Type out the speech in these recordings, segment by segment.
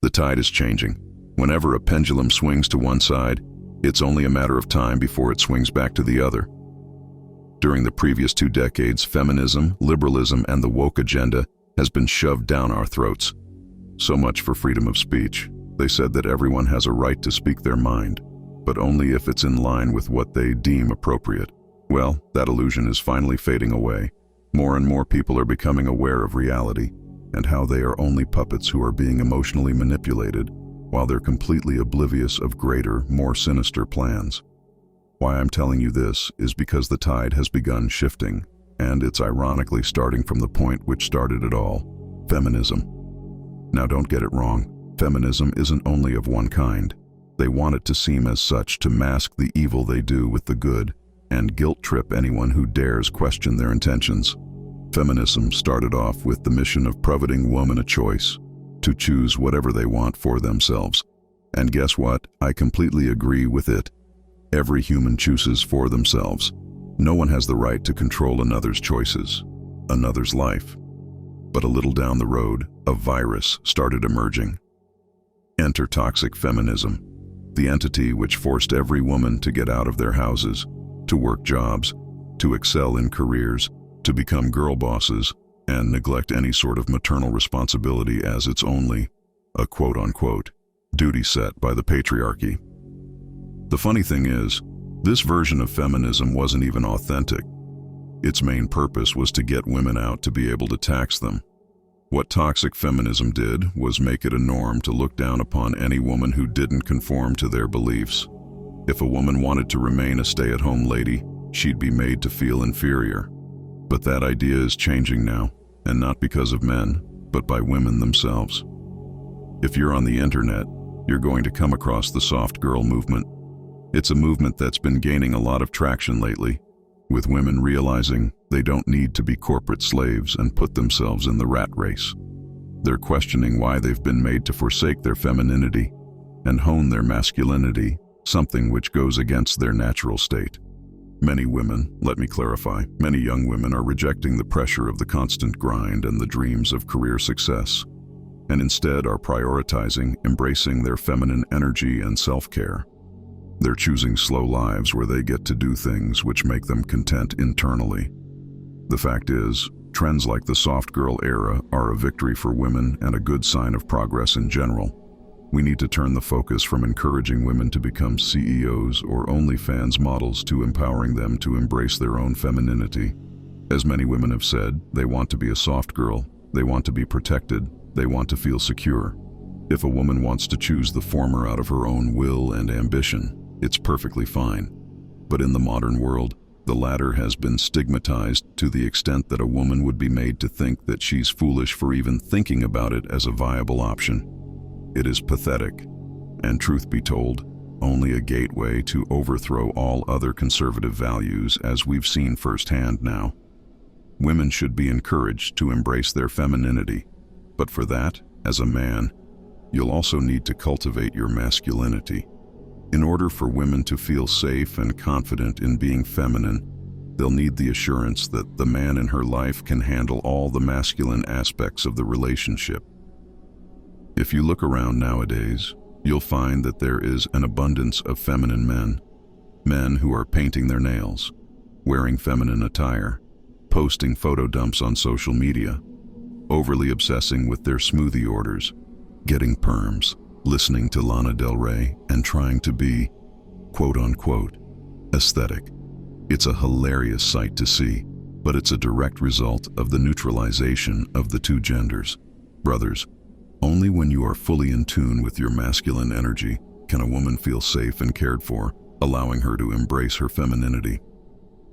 The tide is changing. Whenever a pendulum swings to one side, it's only a matter of time before it swings back to the other. During the previous 2 decades, feminism, liberalism, and the woke agenda has been shoved down our throats. So much for freedom of speech. They said that everyone has a right to speak their mind, but only if it's in line with what they deem appropriate. Well, that illusion is finally fading away. More and more people are becoming aware of reality and how they are only puppets who are being emotionally manipulated, while they're completely oblivious of greater, more sinister plans. Why I'm telling you this is because the tide has begun shifting, and it's ironically starting from the point which started it all: feminism. Now don't get it wrong, feminism isn't only of one kind. They want it to seem as such to mask the evil they do with the good, and guilt-trip anyone who dares question their intentions. Feminism started off with the mission of providing women a choice, to choose whatever they want for themselves. And guess what? I completely agree with it. Every human chooses for themselves. No one has the right to control another's choices, another's life. But a little down the road, a virus started emerging. Enter toxic feminism, the entity which forced every woman to get out of their houses, to work jobs, to excel in careers, to become girl bosses, and neglect any sort of maternal responsibility as it's only a quote-unquote duty set by the patriarchy. The funny thing is, this version of feminism wasn't even authentic. Its main purpose was to get women out to be able to tax them. What toxic feminism did was make it a norm to look down upon any woman who didn't conform to their beliefs. If a woman wanted to remain a stay-at-home lady, she'd be made to feel inferior. But that idea is changing now, and not because of men, but by women themselves. If you're on the internet, you're going to come across the soft girl movement. It's a movement that's been gaining a lot of traction lately, with women realizing they don't need to be corporate slaves and put themselves in the rat race. They're questioning why they've been made to forsake their femininity and hone their masculinity, something which goes against their natural state. Many women, let me clarify, many young women are rejecting the pressure of the constant grind and the dreams of career success, and instead are prioritizing embracing their feminine energy and self-care. They're choosing slow lives where they get to do things which make them content internally. The fact is, trends like the soft girl era are a victory for women and a good sign of progress in general. We need to turn the focus from encouraging women to become CEOs or OnlyFans models to empowering them to embrace their own femininity. As many women have said, they want to be a soft girl, they want to be protected, they want to feel secure. If a woman wants to choose the former out of her own will and ambition, it's perfectly fine. But in the modern world, the latter has been stigmatized to the extent that a woman would be made to think that she's foolish for even thinking about it as a viable option. It is pathetic, and truth be told, only a gateway to overthrow all other conservative values, as we've seen firsthand now. Women should be encouraged to embrace their femininity, but for that, as a man, you'll also need to cultivate your masculinity. In order for women to feel safe and confident in being feminine, they'll need the assurance that the man in her life can handle all the masculine aspects of the relationship. If you look around nowadays, you'll find that there is an abundance of feminine men who are painting their nails, wearing feminine attire, posting photo dumps on social media, overly obsessing with their smoothie orders, getting perms, listening to Lana Del Rey, and trying to be, quote-unquote, aesthetic. It's a hilarious sight to see, but it's a direct result of the neutralization of the two genders. Brothers, only when you are fully in tune with your masculine energy can a woman feel safe and cared for, allowing her to embrace her femininity.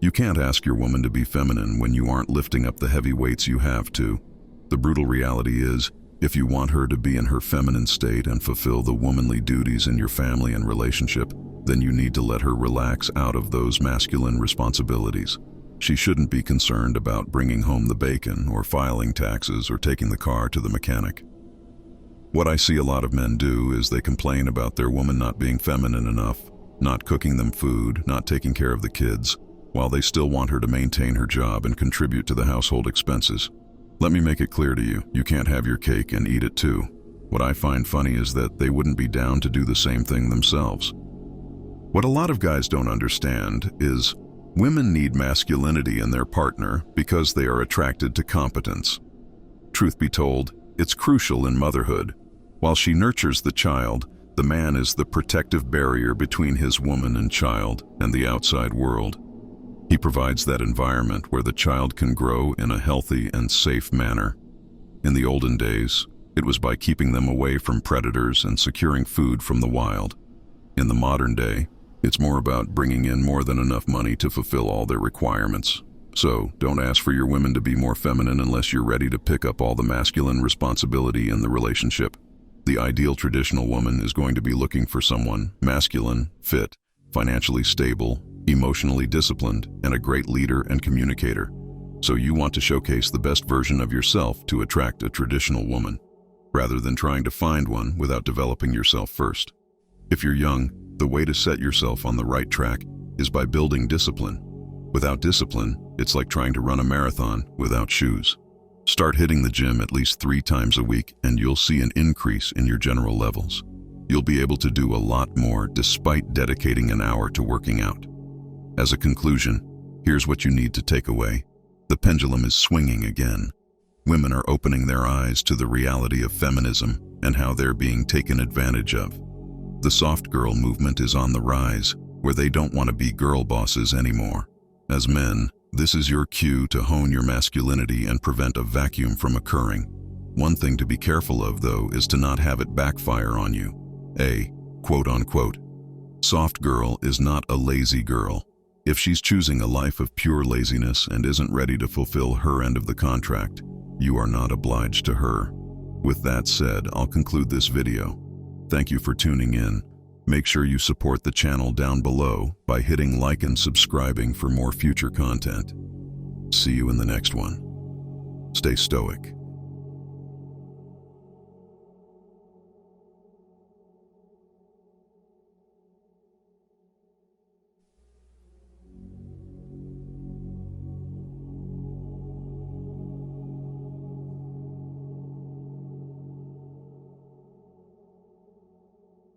You can't ask your woman to be feminine when you aren't lifting up the heavy weights you have to. The brutal reality is, if you want her to be in her feminine state and fulfill the womanly duties in your family and relationship, then you need to let her relax out of those masculine responsibilities. She shouldn't be concerned about bringing home the bacon or filing taxes or taking the car to the mechanic. What I see a lot of men do is they complain about their woman not being feminine enough, not cooking them food, not taking care of the kids, while they still want her to maintain her job and contribute to the household expenses. Let me make it clear to you, you can't have your cake and eat it too. What I find funny is that they wouldn't be down to do the same thing themselves. What a lot of guys don't understand is women need masculinity in their partner because they are attracted to competence. Truth be told, it's crucial in motherhood. While she nurtures the child, the man is the protective barrier between his woman and child and the outside world. He provides that environment where the child can grow in a healthy and safe manner. In the olden days, it was by keeping them away from predators and securing food from the wild. In the modern day, it's more about bringing in more than enough money to fulfill all their requirements. So, don't ask for your women to be more feminine unless you're ready to pick up all the masculine responsibility in the relationship. The ideal traditional woman is going to be looking for someone masculine, fit, financially stable, emotionally disciplined, and a great leader and communicator. So you want to showcase the best version of yourself to attract a traditional woman, rather than trying to find one without developing yourself first. If you're young, the way to set yourself on the right track is by building discipline. Without discipline, it's like trying to run a marathon without shoes. Start hitting the gym at least 3 times a week and you'll see an increase in your general levels. You'll be able to do a lot more despite dedicating an hour to working out. As a conclusion, here's what you need to take away. The pendulum is swinging again. Women are opening their eyes to the reality of feminism and how they're being taken advantage of. The soft girl movement is on the rise, where they don't want to be girl bosses anymore. As men, this is your cue to hone your masculinity and prevent a vacuum from occurring. One thing to be careful of, though, is to not have it backfire on you. A quote-unquote soft girl is not a lazy girl. If she's choosing a life of pure laziness and isn't ready to fulfill her end of the contract, you are not obliged to her. With that said, I'll conclude this video. Thank you for tuning in. Make sure you support the channel down below by hitting like and subscribing for more future content. See you in the next one. Stay stoic.